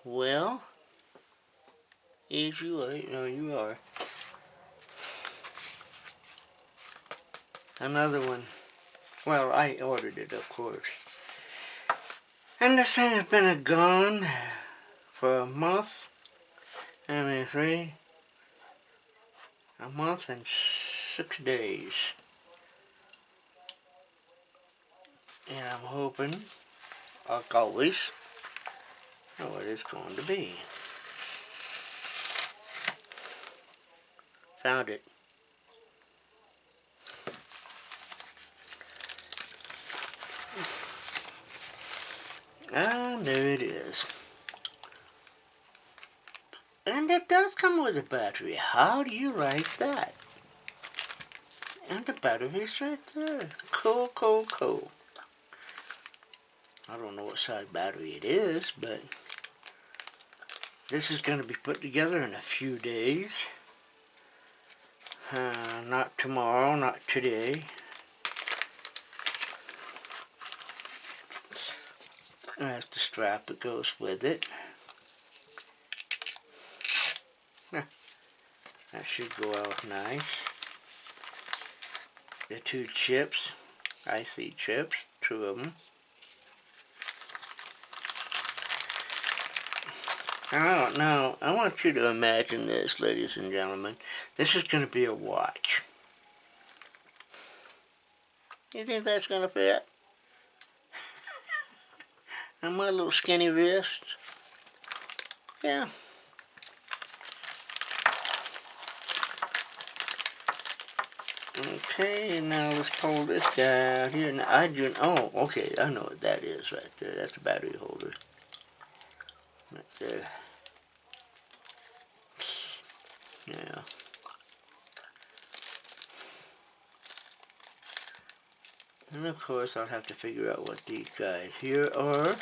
Well, is you late? No, you are. Another one. Well, I ordered it, of course. And this thing has been gone for a month. I mean, a month and 6 days. And I'm hoping, like always, what it's going to be. Found it. Ah, there it is. And it does come with a battery. How do you like that? And the battery's right there. Cool, cool, cool. I don't know what size battery it is, but this is going to be put together in a few days. Not tomorrow, not today. That's the strap that goes with it. That should go out nice. The 2 chips, IC chips, 2 of them. I don't know. I want you to imagine this, ladies and gentlemen. This is going to be a watch. You think that's going to fit? On my little skinny wrist? Yeah. Okay, now let's pull this guy out here. Now, oh, okay, I know what that is right there. That's the battery holder. Right there. Yeah. And of course, I'll have to figure out what these guys here are.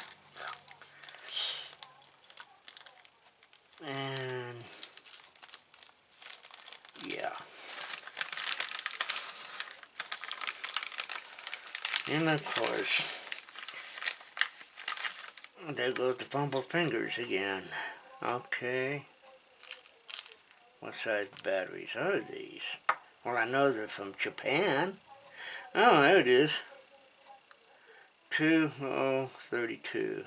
And yeah. And of course, there goes the fumbled fingers again. Okay. What size batteries are these? Well, I know they're from Japan. Oh, there it is. 2032.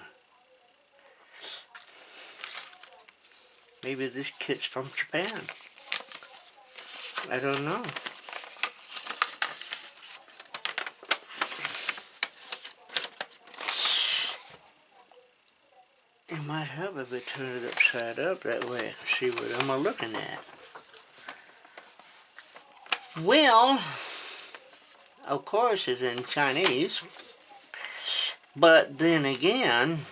Maybe this kit's from Japan. I don't know. It might help if we turn it upside up, that way I can see what I'm looking at. Well, of course it's in Chinese, but then again,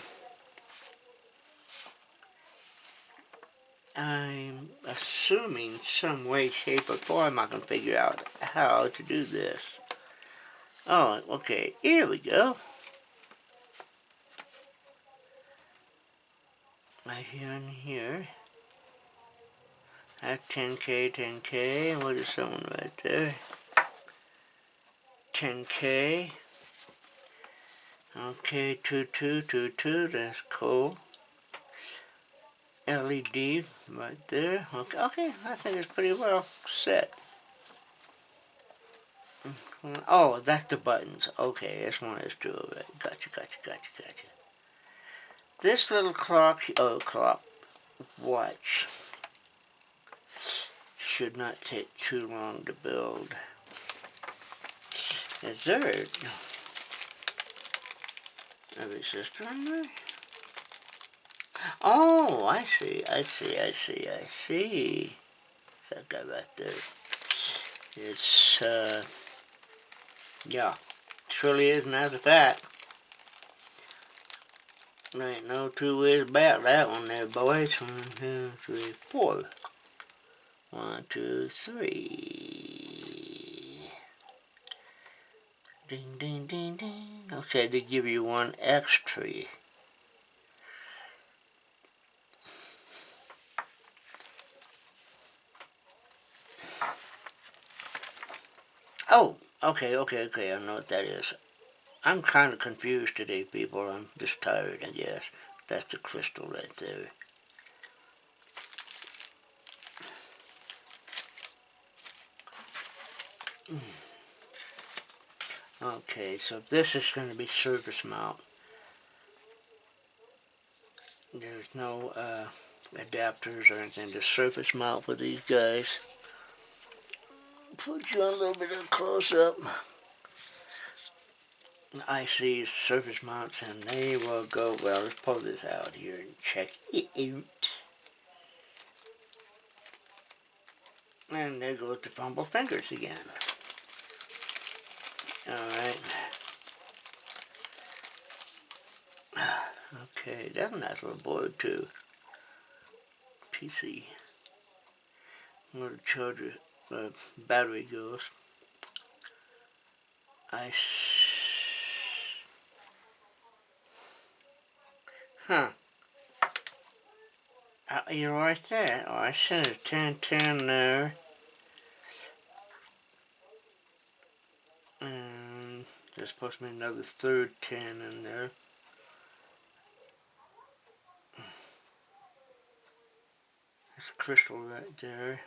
I'm assuming some way, shape, or form I can figure out how to do this. Oh, okay, here we go. Right here and here. That's 10K, 10K, and what is someone right there? 10K. Okay, 2222, that's cool. LED right there. Okay, I think it's pretty well set. Oh, that's the buttons. Okay, this one is 2 of it. Gotcha. This little clock watch should not take too long to build. Is there a resistor in there? Oh, I see. That guy right there. It's, yeah, surely is, and that's a fact. There ain't no 2 ways about that one there, boys. 1, 2, 3, 4. 1, 2, 3. Ding, ding, ding, ding. Okay, they give you 1 extra. Oh, okay, I know what that is. I'm kind of confused today, people. I'm just tired, I guess. That's the crystal right there. Okay, so this is going to be surface mount. There's no adapters or anything to surface mount for these guys. Put you on a little bit of close up. I see surface mounts and they will go, well, let's pull this out here and check it out. And there goes the fumble fingers again. Alright. Okay, that's a nice little board too. PC. Where the charger, battery goes. Huh. You're right there. Oh, I said a 1010 there. And there's supposed to be another third 10 in there. There's a crystal right there.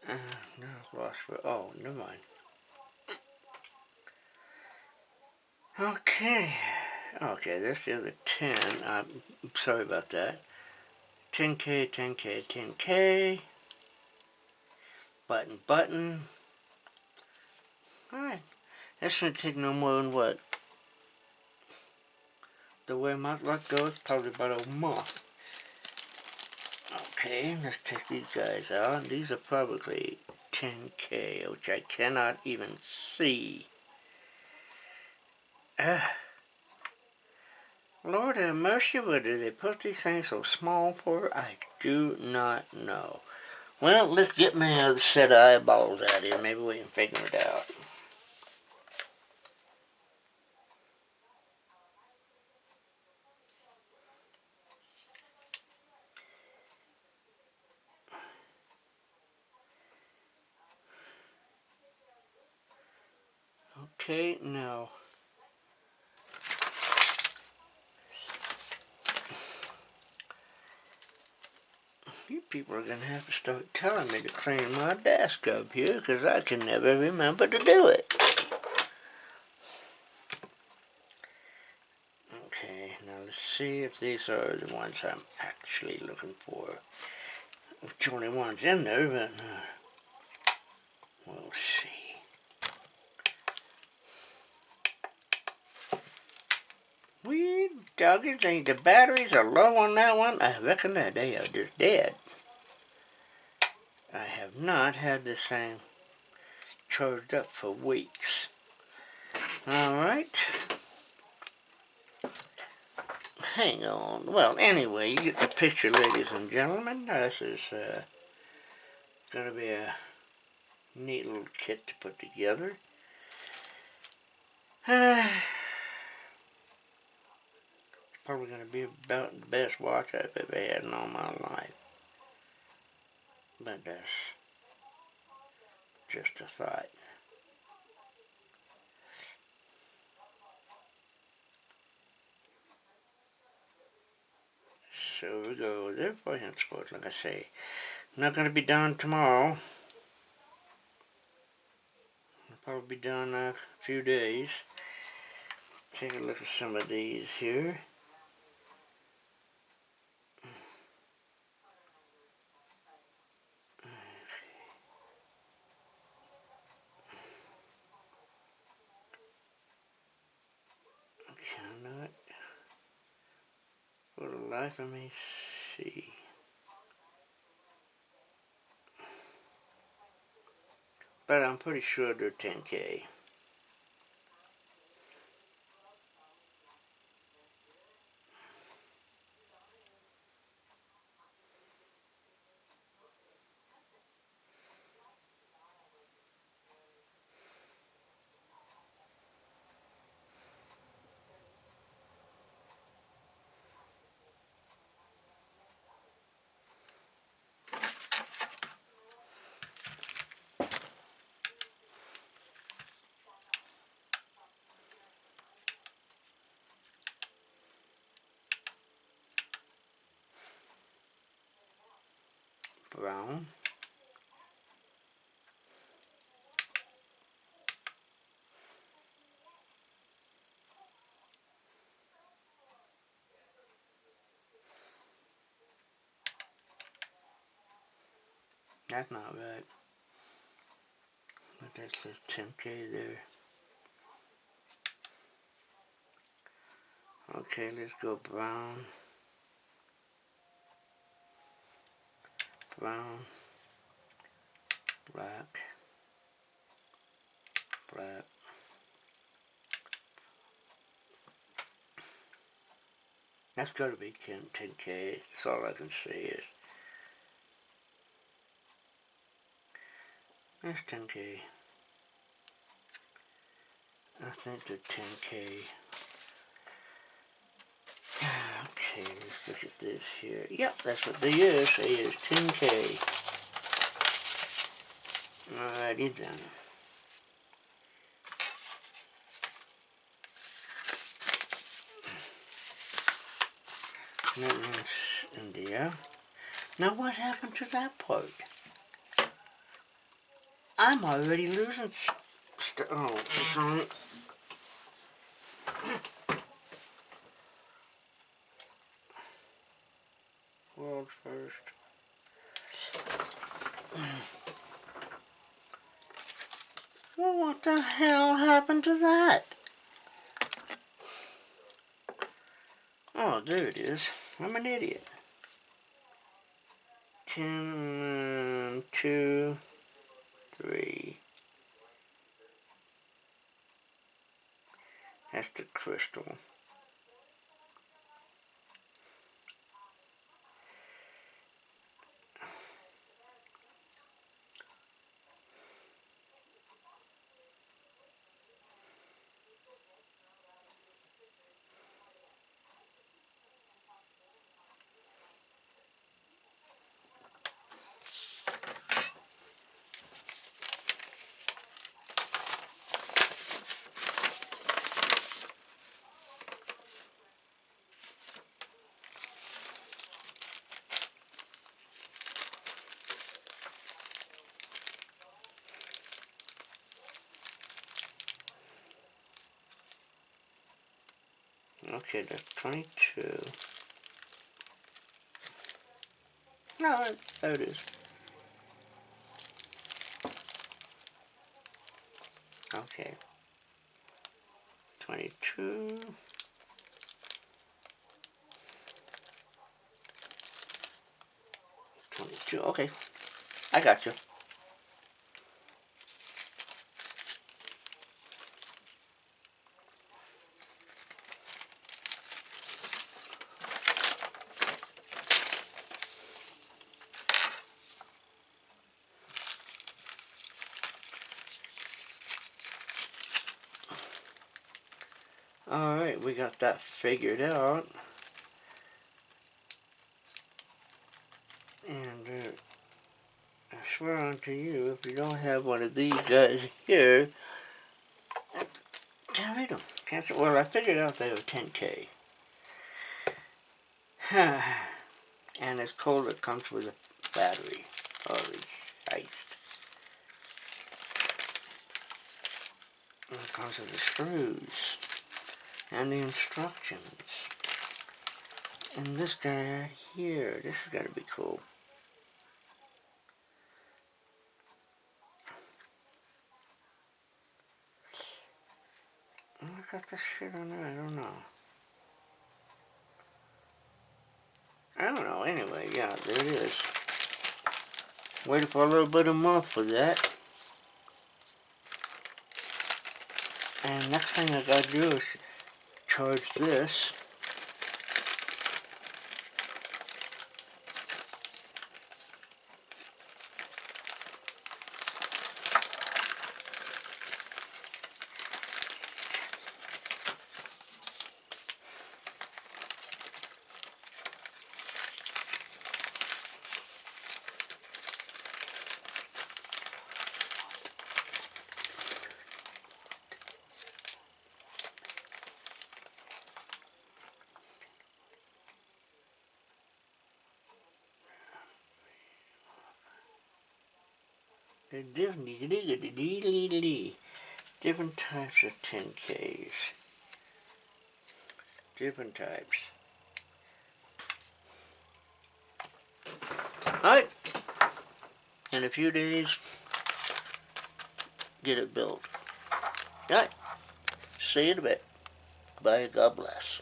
No, lost for, oh, never mind. Okay. Okay, that's the other 10. I'm sorry about that. 10K, 10K, 10K. Button, button. Alright. That shouldn't take no more than what? The way my luck goes, probably about a month. Okay, let's take these guys out. These are probably 10K, which I cannot even see. Lord have mercy, where do they put these things so small for? I do not know. Well, let's get my other set of eyeballs out here. Maybe we can figure it out. Okay, now. You people are going to have to start telling me to clean my desk up here, because I can never remember to do it. Okay, now let's see if these are the ones I'm actually looking for. Which only one's in there, but we'll see. We doggone think the batteries are low on that one. I reckon that they are just dead. I have not had this thing charged up for weeks. Alright. Hang on. Well, anyway, you get the picture, ladies and gentlemen. This is going to be a neat little kit to put together. Probably going to be about the best watch I've ever had in all my life. But that's just a thought. So we go there for henceforth, like I say. Not going to be done tomorrow. I'll probably be done in a few days. Take a look at some of these here. Cannot, for the life of me, see. But I'm pretty sure they're 10K. brown. That's not right. But that says 10K there. Okay, let's go brown. Brown. Black. Black. That's got to be 10K. That's all I can say is. That's 10K. I think they're 10K. Okay, let's look at this here. Yep, that's what they is. They is 10K. Alrighty then. That is India. Now what happened to that part? I'm already losing oh, it's on. World first. Well, what the hell happened to that? Oh, there it is. I'm an idiot. 10, 2, 3. That's the crystal. Okay, that's 22. No, there it is. Okay. 22. 22. Okay. I got you. Alright, we got that figured out. And I swear unto you, if you don't have one of these guys here, can't read them. Cancel. Well, I figured out they were 10K. And it's cold, it comes with a battery. Holy shite. And it comes with the screws. And the instructions. And this guy right here. This has got to be cool. I got this shit on there. I don't know. I don't know. Anyway, yeah, there it is. Waiting for a little bit of month for that. And next thing I gotta do is charge this. Different types of 10Ks. Different types. Alright. In a few days, get it built. Alright. See you in a bit. Bye. God bless.